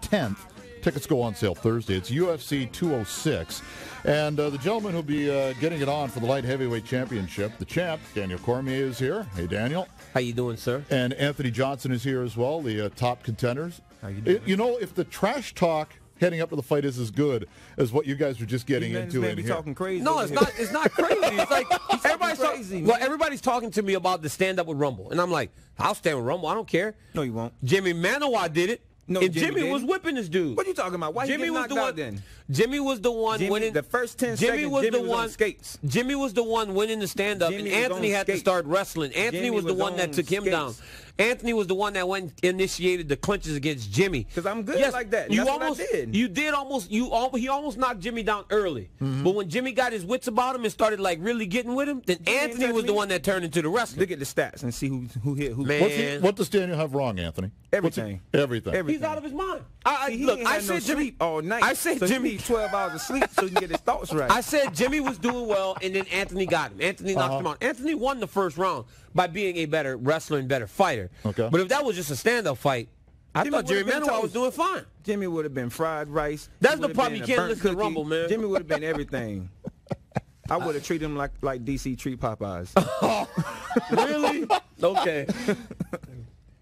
10th. Tickets go on sale Thursday. It's UFC 206. And the gentleman who'll be getting it on for the light heavyweight championship, the champ, Daniel Cormier, is here. Hey, Daniel. How you doing, sir? And Anthony Johnson is here as well, the top contenders. How you doing? You know, if the trash talk heading up to the fight is as good as what you guys were just getting into in here. Talking crazy. No, it's not. It's not crazy. It's like everybody's talking to me about the stand up with Rumble, and I'm like, I'll stand with Rumble. I don't care. No, you won't. Jimmy Manoa did it. No, and Jimmy Jimmy was whipping this dude. What are you talking about? Why Jimmy he was knocked the one. out then? Jimmy was the one winning the first 10 Jimmy seconds. was Jimmy the was one. on skates. Jimmy was the one winning the stand up, and Jimmy was Anthony on had to skates. start wrestling. Anthony Jimmy was the was one that on took him skates. down. Anthony was the one that initiated the clinches against Jimmy. Because I'm good like that. You That's almost what I did. You did almost. He almost knocked Jimmy down early. Mm-hmm. But when Jimmy got his wits about him and started like really getting with him, then Jimmy Anthony ain't was touch the me. one that turned into the wrestler. Look at the stats and see who hit who. Man. What does Daniel have wrong, Anthony? Everything. Everything. He's out of his mind. He Look, ain't I had no said Jimmy sleep all night. I said so Jimmy he need 12 hours of sleep so he can get his thoughts right. I said Jimmy was doing well, and then Anthony got him. Anthony knocked him out. Anthony won the first round by being a better wrestler and better fighter. Okay. But if that was just a stand-up fight, I Jimmy thought Jimmy would've been Manuel was toast. doing fine. Jimmy would have been fried rice. That's He the would've problem. been You a can't burnt listen to cookie. Rumble, man. Jimmy would have been everything. I would have treated him like DC treat Popeyes. Really? Okay.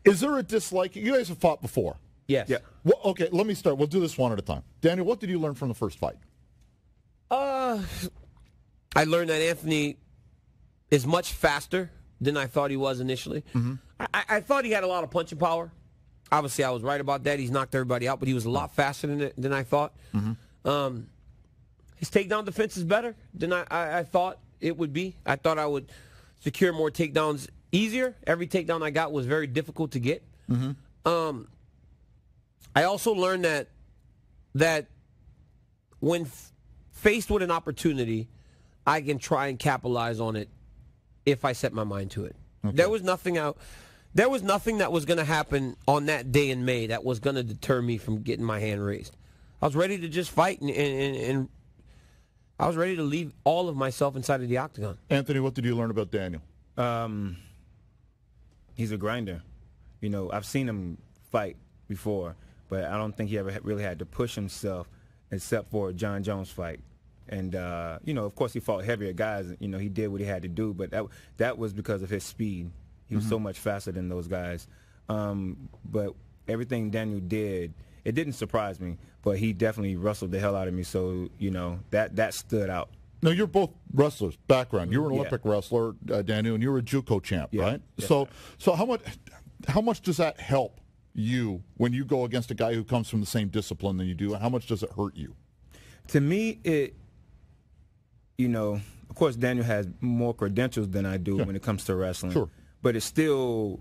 Is there a dislike? You guys have fought before. Yes. Yeah. Well, okay, let me start. We'll do this one at a time. Daniel, what did you learn from the first fight? I learned that Anthony is much faster than I thought he was initially. Mm-hmm. I thought he had a lot of punching power. Obviously, I was right about that. He's knocked everybody out, but he was a lot faster than I thought. Mm-hmm. His takedown defense is better than I thought it would be. I thought I would secure more takedowns easier. Every takedown I got was very difficult to get. Mm-hmm. I also learned that when faced with an opportunity, I can try and capitalize on it if I set my mind to it. Okay. There was nothing that was going to happen on that day in May that was going to deter me from getting my hand raised. I was ready to just fight, and I was ready to leave all of myself inside of the octagon. Anthony, what did you learn about Daniel? He's a grinder. You know, I've seen him fight before, but I don't think he ever really had to push himself except for a John Jones fight. And, you know, of course he fought heavier guys. You know, he did what he had to do, but that was because of his speed. He was so much faster than those guys. But everything Daniel did, it didn't surprise me, but he definitely wrestled the hell out of me. So, you know, that stood out. Now, you're both wrestlers, background. You were an Yeah. Olympic wrestler, Daniel, and you were a JUCO champ, Yeah. right? Yes, so sir. how much does that help you when you go against a guy who comes from the same discipline than you do? How much does it hurt you? To me, you know, of course, Daniel has more credentials than I do when it comes to wrestling. Sure. But it still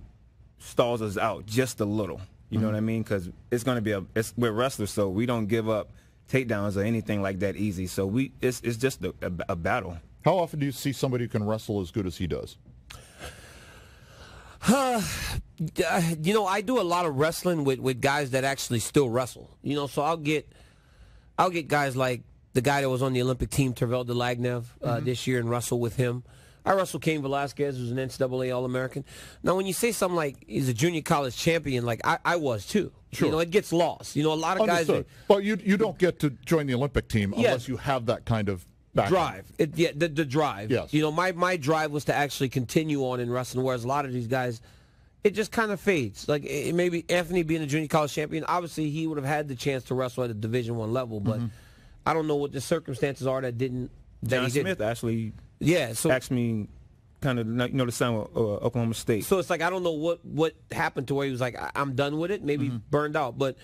stalls us out just a little. You know what I mean? Because it's going to be we're wrestlers, so we don't give up takedowns or anything like that easy. So it's just a battle. How often do you see somebody who can wrestle as good as he does? You know, I do a lot of wrestling with guys that actually still wrestle. You know, so I'll get guys like the guy that was on the Olympic team, Tervel Delagnev, this year, and wrestle with him. I wrestled Cain Velasquez, who's an NCAA All-American. Now, when you say something like he's a junior college champion, like I was too. Sure. You know, it gets lost. You know, a lot of guys But you don't get to join the Olympic team unless you have that kind of background. drive. The drive. Yes. You know, my drive was to actually continue on in wrestling, whereas a lot of these guys, it just kind of fades. Like maybe Anthony being a junior college champion, obviously he would have had the chance to wrestle at a Division I level, but I don't know what the circumstances are that didn't. John Smith actually So asked me kind of, you know, the sign with Oklahoma State. So it's like I don't know what happened to where he was like, I'm done with it, maybe burned out, but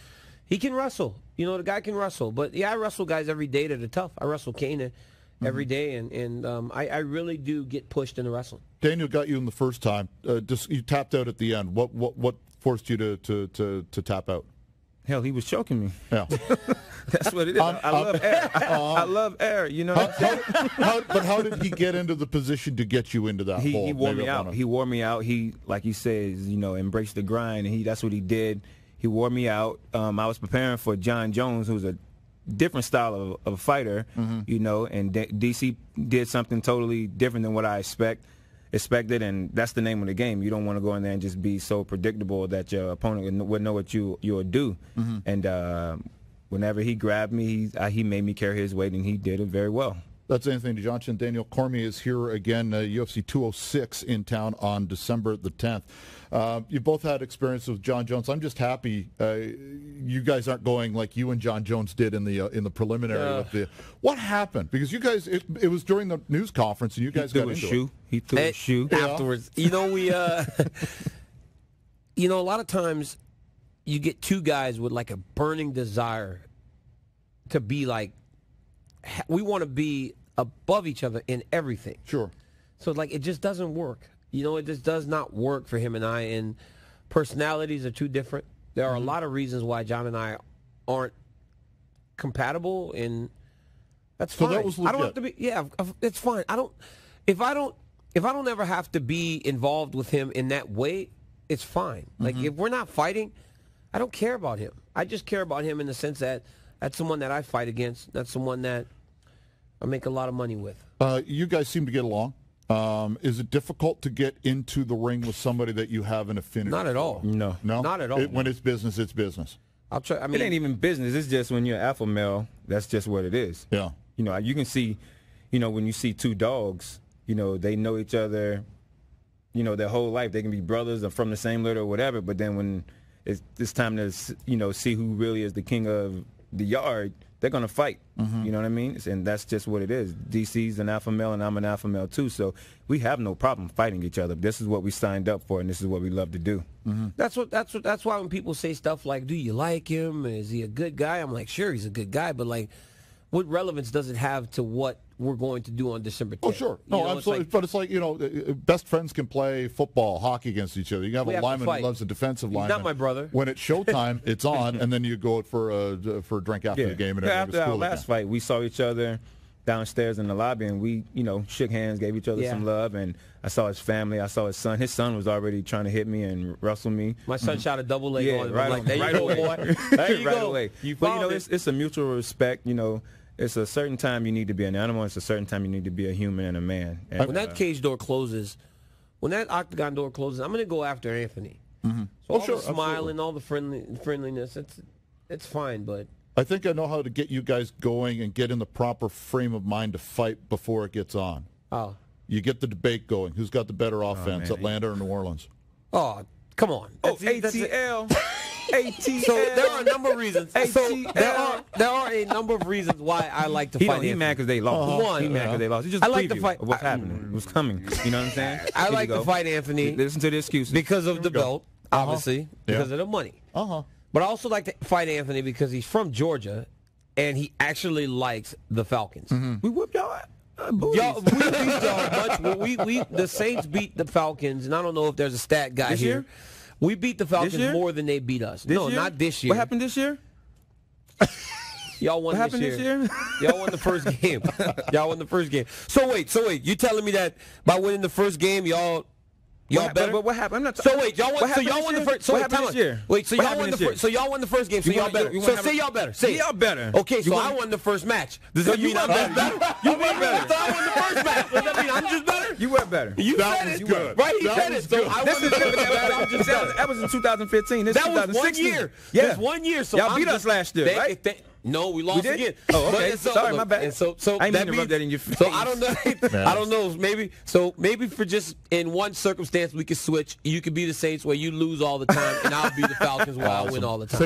he can wrestle. You know, the guy can wrestle. But yeah, I wrestle guys every day that are tough. I wrestle Kane every day, and I really do get pushed into wrestling. Daniel got you in the first time. You tapped out at the end. What forced you to tap out? Hell, he was choking me. Yeah. That's what it is. I love air. I love air. You know what I'm saying? But how did he get into the position to get you into that hole? He wore me Maybe out. He wore me out. He, like he says, you know, embraced the grind, and that's what he did. He wore me out. I was preparing for John Jones, who's a different style of fighter, you know, and DC did something totally different than what I expect. expected, and that's the name of the game. You don't want to go in there and just be so predictable that your opponent would know what you'll do. And whenever he grabbed me, he made me carry his weight, and he did it very well. That's Anthony Johnson. Daniel Cormier is here again, UFC 206 in town on December the 10th. You both had experience with John Jones. I'm just happy you guys aren't going like you and John Jones did in the preliminary. What happened? Because you guys, it was during the news conference, and you guys got into it. He threw a shoe afterwards. You know, you know, a lot of times you get two guys with like a burning desire to be like, we want to be above each other in everything. Sure. So like it just doesn't work. You know, it just does not work for him and I. And personalities are too different. There are a lot of reasons why John and I aren't compatible, and that's fine. So that was legit. I don't have to be. Yeah, it's fine. If I don't ever have to be involved with him in that way, it's fine. Like if we're not fighting, I don't care about him. I just care about him in the sense that that's someone that I fight against. That's someone that I make a lot of money with. You guys seem to get along. Is it difficult to get into the ring with somebody that you have an affinity? Not at all. No. Not at all. When it's business, it's business. I'll try. I mean, it ain't even business. It's just when you're an alpha male, that's just what it is. Yeah. You know, you can see, you know, when you see two dogs, you know, they know each other, you know, their whole life. They can be brothers or from the same litter or whatever. But then when it's time to, you know, see who really is the king of the yard, they're going to fight. You know what I mean? And that's just what it is. DC's an alpha male, and I'm an alpha male, too. So we have no problem fighting each other. This is what we signed up for, and this is what we love to do. That's why when people say stuff like, do you like him? Is he a good guy? I'm like, sure, he's a good guy. But, like, what relevance does it have to what we're going to do on December 10th? Oh, sure. No, absolutely. But it's like, you know, best friends can play football, hockey against each other. You have a lineman who loves a defensive lineman. Not my brother. When it's showtime, it's on, and then you go out for a drink after the game. And after our last fight, we saw each other downstairs in the lobby, and we, you know, shook hands, gave each other some love, and I saw his family. I saw his son. His son was already trying to hit me and wrestle me. My son shot a double leg on him. Right, I'm like, there you go, boy. There you go. Away. But, you know, it's a mutual respect, you know. It's a certain time you need to be an animal. It's a certain time you need to be a human and a man. And, when that cage door closes, when that octagon door closes, I'm going to go after Anthony. So all the smiling, all the friendliness, it's fine. But I think I know how to get you guys going and get in the proper frame of mind to fight before it gets on. Oh, you get the debate going. Who's got the better offense, Atlanta or New Orleans? Oh, come on. ATL. ATL. So there are a number of reasons. So there are a number of reasons why I like to fight. He mad because they lost. One, he mad because they lost. It's just I like to fight. What's happening? What's coming? You know what I'm saying? I like to fight Anthony. Listen to the excuses. Because of the belt, obviously. Because of the money. But I also like to fight Anthony because he's from Georgia, and he actually likes the Falcons. We whooped y'all. We beat y'all much. The Saints beat the Falcons, and I don't know if there's a stat guy this here. Year? We beat the Falcons more than they beat us. This year? Not this year. What happened this year? Y'all won what this year. Happened this year? Y'all won the first game. Y'all won the first game. So wait. You telling me that by winning the first game, y'all better? But what happened? I'm not. So wait, y'all won. So y'all won the first. So what happened this year? Wait, so y'all won the first. So y'all won the first game. So y'all better. So say y'all better. Say y'all better. Okay, so I won the first match. Does that mean I'm just better? You were better. So I won the first match. Does that mean I'm just better? You were better. You said it. Good. Right? He said it. So I won the first match. I'm just better. That was in 2015. This that was 2016. 1 year. Yeah. That's 1 year. So y'all beat us last year, right? No, we lost again. Oh, okay. Sorry, my bad. And so I didn't mean to rub that in your face. So I don't know. I don't know. Maybe for just in one circumstance we could switch. You could be the Saints where you lose all the time, and I'll be the Falcons where I win all the time.